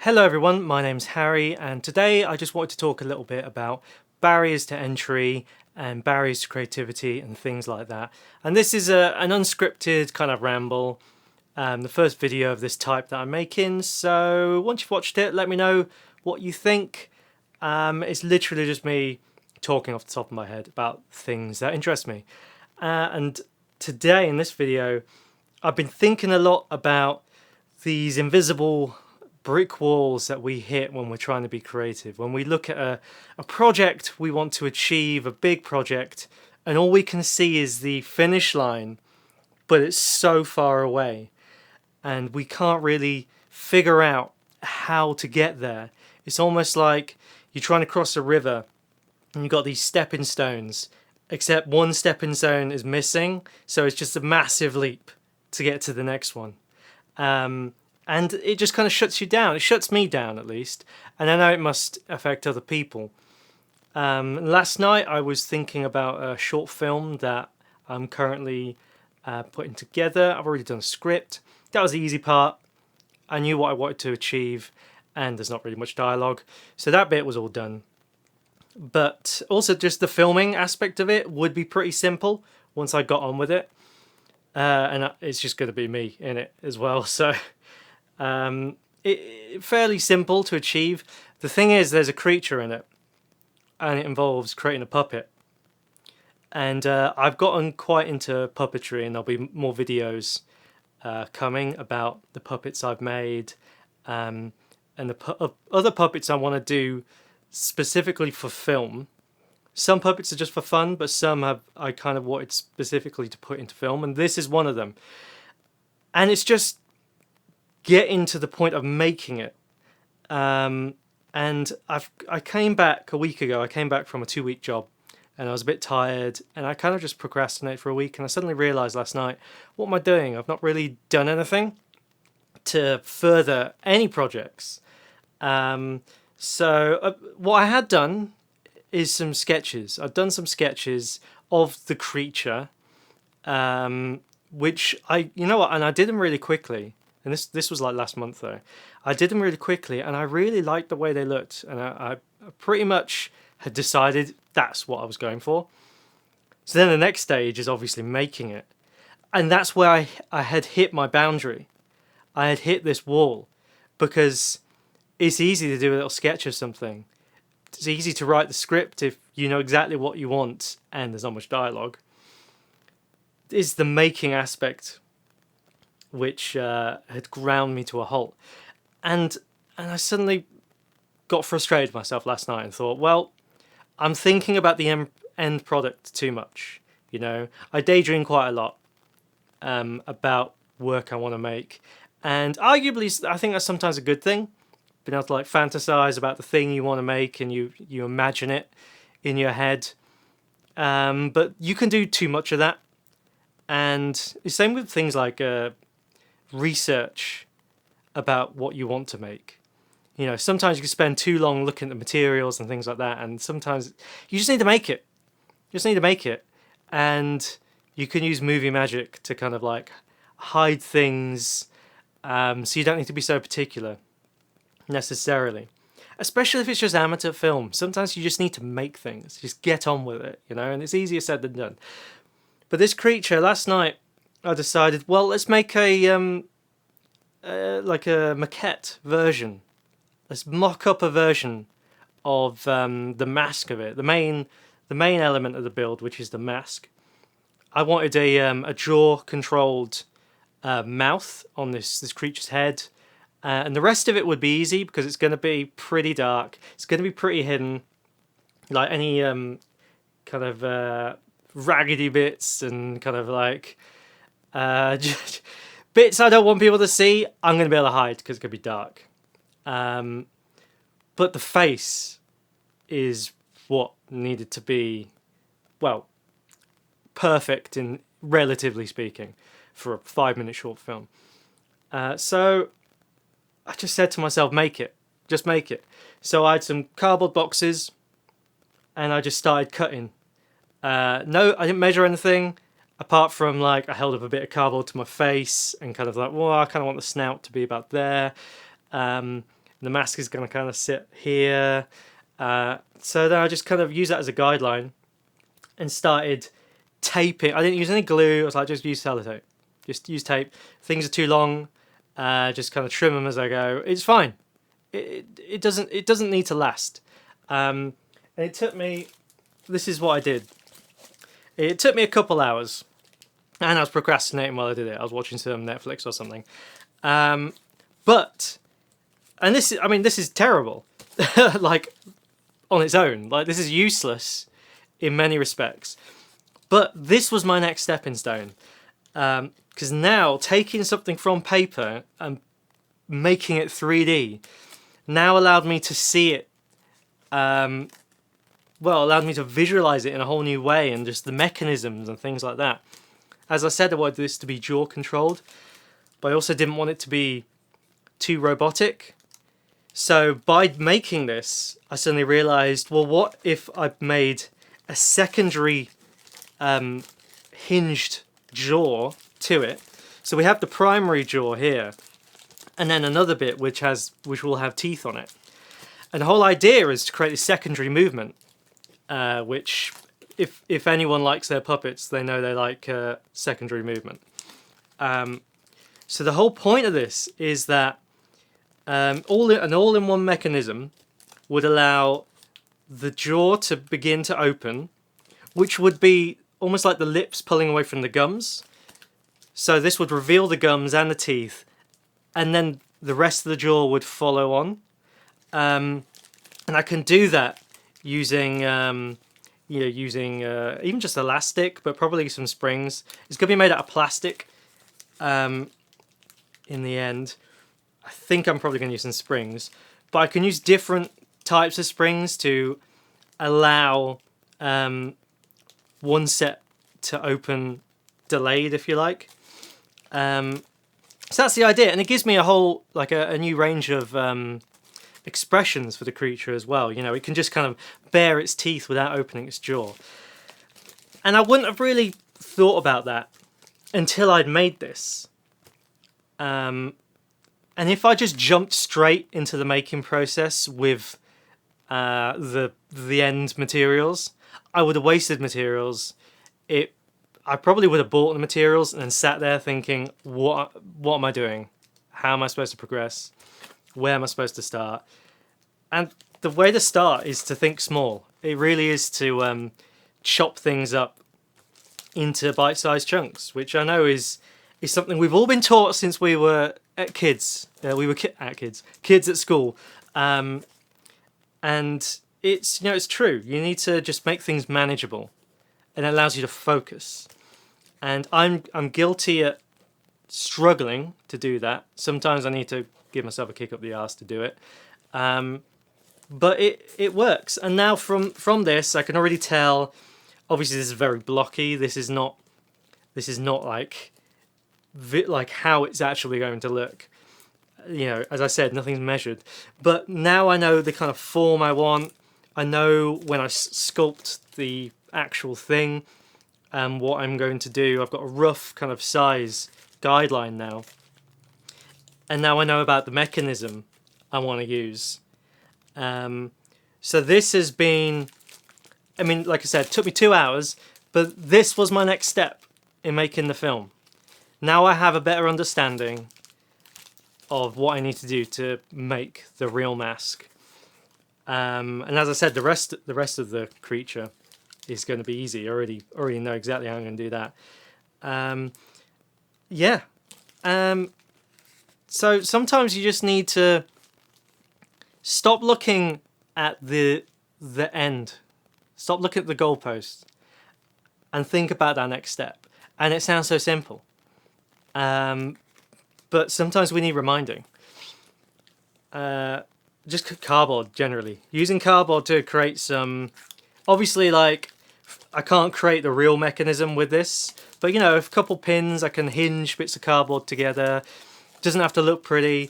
Hello everyone, my name's Harry, and today I just wanted to talk a little bit about barriers to entry and barriers to creativity and things like that. And this is an unscripted kind of ramble, the first video of this type that I'm making. So once you've watched it, let me know what you think. It's literally just me talking off the top of my head about things that interest me. And today in this video, I've been thinking a lot about these invisible brick walls that we hit when we're trying to be creative. When we look at a project we want to achieve, a big project, and all we can see is the finish line, but it's so far away, and we can't really figure out how to get there. It's almost like you're trying to cross a river and you've got these stepping stones, except one stepping stone is missing, so it's just a massive leap to get to the next one. And it just kind of shuts you down. It shuts me down, at least. And I know it must affect other people. Last night I was thinking about a short film that I'm currently putting together. I've already done a script. That was the easy part. I knew what I wanted to achieve, and there's not really much dialogue. So that bit was all done. But also just the filming aspect of it would be pretty simple once I got on with it. And it's just going to be me in it as well. So fairly simple to achieve. The thing is, there's a creature in it, and it involves creating a puppet. And I've gotten quite into puppetry, and there'll be more videos coming about the puppets I've made, and the other puppets I want to do specifically for film. Some puppets are just for fun, but some I kind of wanted specifically to put into film, and this is one of them. And it's just getting to the point of making it. And I came back a week ago. I came back from a 2-week job, and I was a bit tired, and I kind of just procrastinated for a week, and I suddenly realized last night, what am I doing? I've not really done anything to further any projects. So what I had done is some sketches. I've done some sketches of the creature, which you know what, and I did them really quickly. And this was like last month though. I did them really quickly, and I really liked the way they looked, and I pretty much had decided that's what I was going for. So then the next stage is obviously making it, and that's where I had hit my boundary. I had hit this wall, because it's easy to do a little sketch of something. It's easy to write the script if you know exactly what you want and there's not much dialogue. It's the making aspect which had ground me to a halt. And I suddenly got frustrated with myself last night and thought, well, I'm thinking about the end product too much. You know, I daydream quite a lot about work I want to make. And arguably, I think that's sometimes a good thing. Being able to like fantasize about the thing you want to make, and you imagine it in your head. But you can do too much of that. And the same with things like research about what you want to make. You know, sometimes you can spend too long looking at the materials and things like that, and sometimes you just need to make it. You just need to make it. And you can use movie magic to kind of like hide things, so you don't need to be so particular necessarily, especially if it's just amateur film. Sometimes you just need to make things, just get on with it, you know, and it's easier said than done. But this creature, last night I decided, well, let's make a like a maquette version. Let's mock up a version of the mask of it, the main element of the build, which is the mask. I wanted a jaw controlled mouth on this creature's head. And the rest of it would be easy because it's going to be pretty dark. It's going to be pretty hidden. Like any kind of raggedy bits and kind of like bits I don't want people to see, I'm going to be able to hide because it's going to be dark. But the face is what needed to be, well, perfect in relatively speaking for a 5-minute short film. So I just said to myself, make it. Just make it. So I had some cardboard boxes, and I just started cutting. No, I didn't measure anything, apart from like I held up a bit of cardboard to my face and kind of like, well, I kind of want the snout to be about there. The mask is going to kind of sit here. So then I just kind of use that as a guideline and started taping. I didn't use any glue. I was like, just use sellotape. Just use tape. Things are too long. Just kind of trim them as I go. It's fine. It doesn't need to last. And it took me. This is what I did. It took me a couple hours, and I was procrastinating while I did it. I was watching some Netflix or something. But this is terrible. Like on its own, like this is useless in many respects. But this was my next stepping stone. Because now taking something from paper and making it 3D now allowed me to see it, allowed me to visualize it in a whole new way, and just the mechanisms and things like that. As I said, I wanted this to be jaw controlled, but I also didn't want it to be too robotic. So by making this, I suddenly realized, well, what if I made a secondary hinged jaw to it? So we have the primary jaw here, and then another bit which will have teeth on it. And the whole idea is to create a secondary movement, which if anyone likes their puppets, they know they like secondary movement. So the whole point of this is that an all-in-one mechanism would allow the jaw to begin to open, which would be almost like the lips pulling away from the gums. So this would reveal the gums and the teeth, and then the rest of the jaw would follow on. And I can do that using even just elastic, but probably some springs. It's going to be made out of plastic in the end. I think I'm probably going to use some springs, but I can use different types of springs to allow one set to open delayed, if you like. So that's the idea, and it gives me a whole a new range of expressions for the creature as well. You know, it can just kind of bare its teeth without opening its jaw. And I wouldn't have really thought about that until I'd made this. And if I just jumped straight into the making process with the end materials, I would have wasted materials. I probably would have bought the materials and then sat there thinking, what am I doing? How am I supposed to progress? Where am I supposed to start? And the way to start is to think small. It really is to chop things up into bite-sized chunks, which I know is something we've all been taught since we were kids. Kids at school, and it's true. You need to just make things manageable, and it allows you to focus. And I'm guilty at struggling to do that. Sometimes I need to give myself a kick up the arse to do it, but it works. And now from this, I can already tell. Obviously, this is very blocky. This is not like how it's actually going to look. You know, as I said, nothing's measured. But now I know the kind of form I want. I know when I sculpt the actual thing and what I'm going to do. I've got a rough kind of size guideline now. And now I know about the mechanism I want to use. So this has been, like I said, it took me 2 hours, but this was my next step in making the film. Now I have a better understanding of what I need to do to make the real mask. And as I said, the rest of the creature is going to be easy. I already know exactly how I'm going to do that. So sometimes you just need to stop looking at the end. Stop looking at the goalpost and think about that next step. And it sounds so simple. But sometimes we need reminding. Just cardboard, generally. Using cardboard to create some... Obviously, I can't create the real mechanism with this. But, a couple pins, I can hinge bits of cardboard together. It doesn't have to look pretty.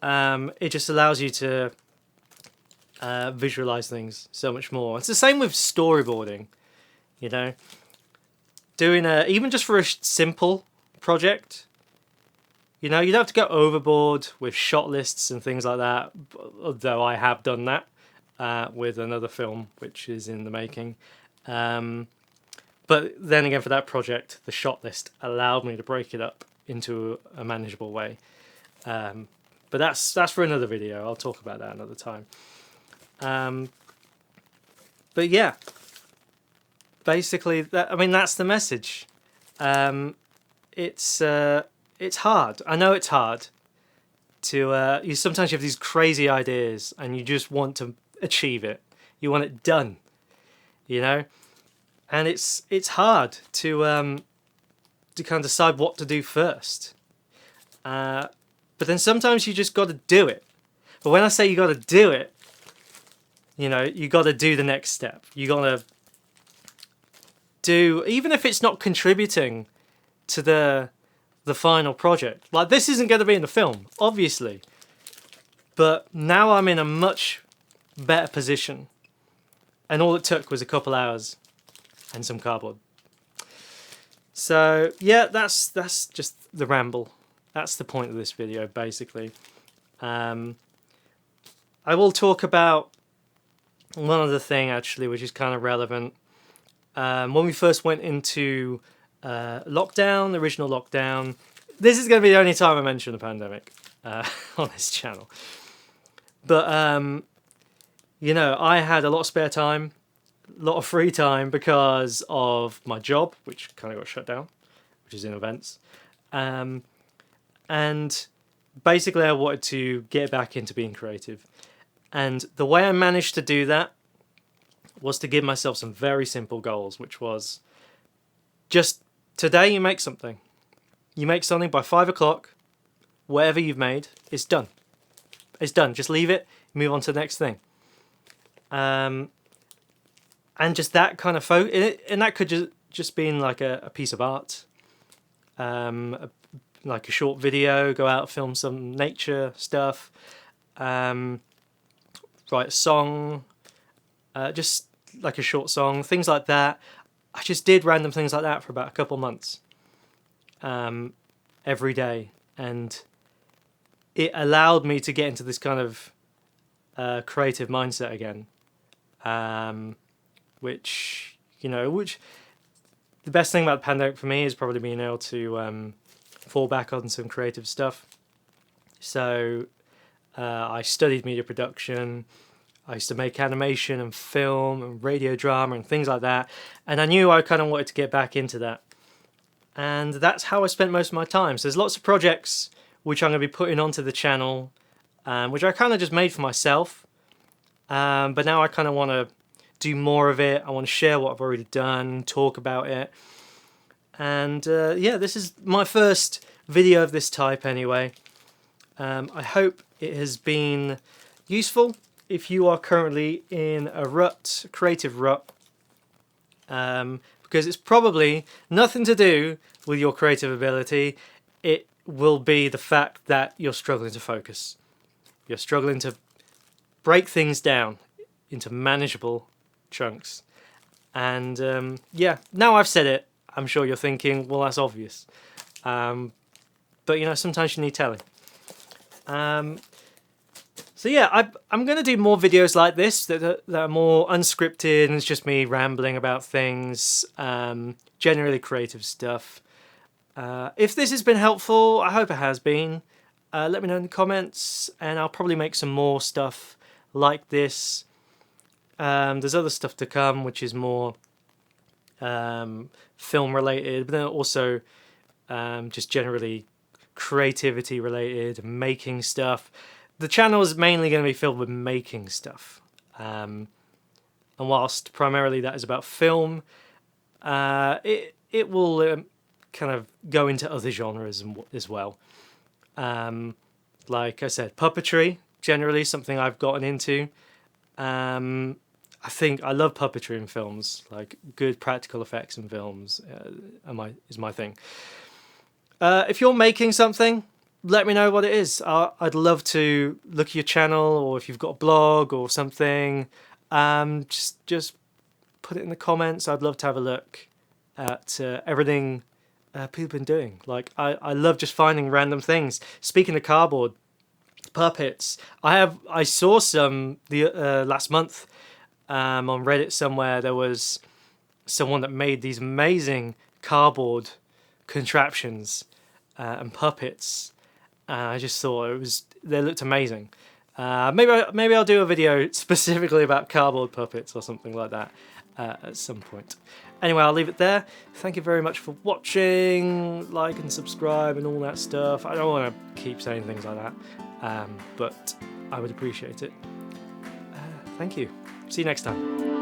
It just allows you to visualize things so much more. It's the same with storyboarding, Doing even just for a simple project, You know, you don't have to go overboard with shot lists and things like that, although I have done that with another film which is in the making. But then again, for that project, the shot list allowed me to break it up into a manageable way. But that's for another video. I'll talk about that another time. But yeah, basically, that's the message. It's hard. I know it's hard to. Sometimes you have these crazy ideas and you just want to achieve it. You want it done. You know. And it's hard to kind of decide what to do first. But then sometimes you just got to do it. But when I say you got to do it, you know, you got to do the next step. You got to do, even if it's not contributing to the final project. Like, this isn't going to be in the film, obviously. But now I'm in a much better position. And all it took was a couple hours and some cardboard. So yeah, that's just the ramble. That's the point of this video, basically. I will talk about one other thing actually, which is kind of relevant. When we first went into lockdown, the original lockdown, this is going to be the only time I mention the pandemic on this channel. But you know, I had a lot of spare time. A lot of free time because of my job, which kind of got shut down, which is in events. And basically I wanted to get back into being creative. And the way I managed to do that was to give myself some very simple goals, which was just today you make something. You make something by 5 o'clock, whatever you've made, it's done. It's done. Just leave it, move on to the next thing. And just that kind of and that could just be in like a piece of art, like a short video, go out, film some nature stuff, write a song, just like a short song, things like that. I just did random things like that for about a couple months, every day, and it allowed me to get into this kind of creative mindset again. Which the best thing about the pandemic for me is probably being able to fall back on some creative stuff. So I studied media production. I used to make animation and film and radio drama and things like that. And I knew I kind of wanted to get back into that. And that's how I spent most of my time. So there's lots of projects which I'm going to be putting onto the channel, which I kind of just made for myself. But now I kind of want to do more of it. I want to share what I've already done, talk about it. And yeah, this is my first video of this type anyway. I hope it has been useful if you are currently in a rut, creative rut, because it's probably nothing to do with your creative ability. It will be the fact that you're struggling to focus. You're struggling to break things down into manageable chunks. And yeah, now I've said it, I'm sure you're thinking, well, that's obvious. But you know, sometimes you need telling. So yeah, I'm going to do more videos like this that are more unscripted and it's just me rambling about things, generally creative stuff. If this has been helpful, I hope it has been. Let me know in the comments and I'll probably make some more stuff like this. There's other stuff to come which is more film related, but then also just generally creativity related, making stuff. The channel is mainly going to be filled with making stuff, and whilst primarily that is about film, it will kind of go into other genres as well. Like I said, puppetry, generally something I've gotten into. I think I love puppetry in films, like good practical effects in films is my thing. If you're making something, let me know what it is. I'd love to look at your channel, or if you've got a blog or something, just put it in the comments. I'd love to have a look at everything people been doing. Like I love just finding random things. Speaking of cardboard puppets, I saw some the last month on Reddit somewhere. There was someone that made these amazing cardboard contraptions and puppets. I just thought they looked amazing. Maybe I'll do a video specifically about cardboard puppets or something like that at some point. Anyway, I'll leave it there. Thank you very much for watching. Like and subscribe and all that stuff. I don't want to keep saying things like that, but I would appreciate it. Thank you. See you next time.